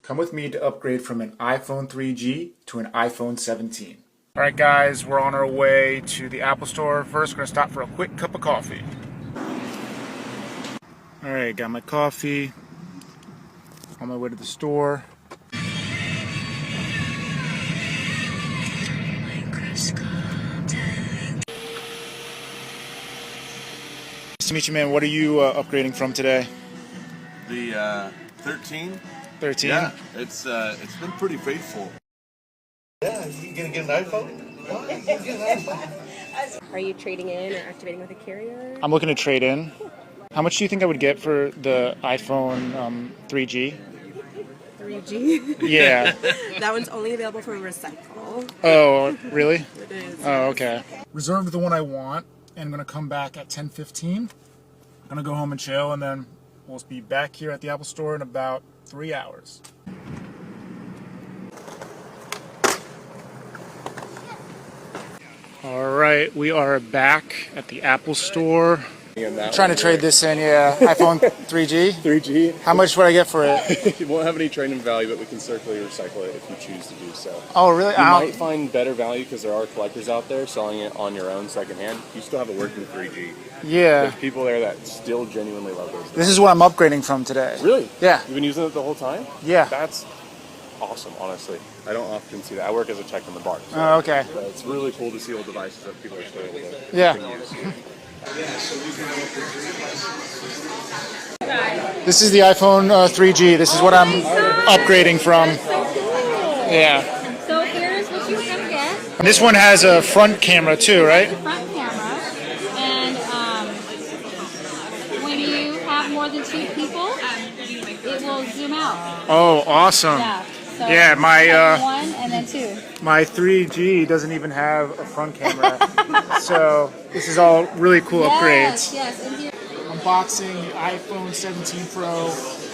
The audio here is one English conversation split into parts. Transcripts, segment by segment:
Come with me to upgrade from an iPhone 3G to an iPhone 17. Alright guys, we're on our way to the Apple Store. First, we're going to stop for a quick cup of coffee. Alright, got my coffee. On my way to the store. Nice to meet you, man. What are you upgrading from today? The 13. 13? Yeah, it's been pretty faithful. Yeah, you gonna get an iPhone? Are you trading in or activating with a carrier? I'm looking to trade in. How much do you think I would get for the iPhone 3G? 3G? Yeah. That one's only available for recycle. Oh, really? It is. Oh, okay. Reserved the one I want, and I'm gonna come back at 10:15. I'm gonna go home and chill, and then we'll be back here at the Apple Store in about 3 hours. All right, we are back at the Apple Store. Trying to trade this in, yeah. iPhone 3G. 3G. How much would I get for it? It won't have any trade-in value, but we can certainly recycle it if you choose to do so. Oh, really? You might find better value because there are collectors out there selling it on your own secondhand. You still have a working 3G. Yeah. There's people there that still genuinely love those things. This is what I'm upgrading from today. Really? Yeah. You've been using it the whole time? Yeah. That's awesome, honestly. I don't often see that. I work as a tech in the bar. So Oh, okay. it's really cool to see old devices that people are still able to Yeah. use. This is the iPhone 3G. This is what I'm upgrading from. Yeah. So here's what you're gonna get. And this one has a front camera too, right? Front camera, and when you have more than 2 people, it will zoom out. Oh, awesome. Yeah. So Yeah, my 1 and then 2. my 3G doesn't even have a front camera, so this is all really cool upgrades. Yes. And here. Unboxing the iPhone 17 Pro,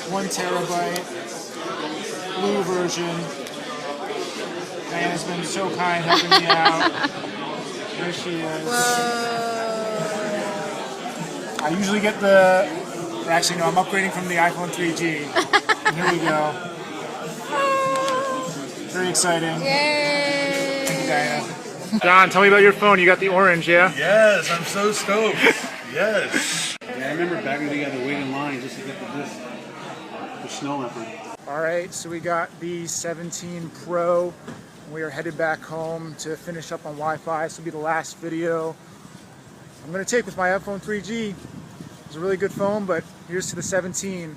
1 terabyte, blue version. Diana's been so kind helping me out. There she is. I usually get actually no, I'm upgrading from the iPhone 3G. And here we go. Very exciting. Yay! Thank you, Diana. John, tell me about your phone. You got the orange, yeah? Yes, I'm so stoked. Yes. Yeah, I remember back when we had to wait in line just to get the snow leopard. All right, so we got the 17 Pro. We are headed back home to finish up on Wi-Fi. This will be the last video I'm going to take with my iPhone 3G. It's a really good phone, but here's to the 17.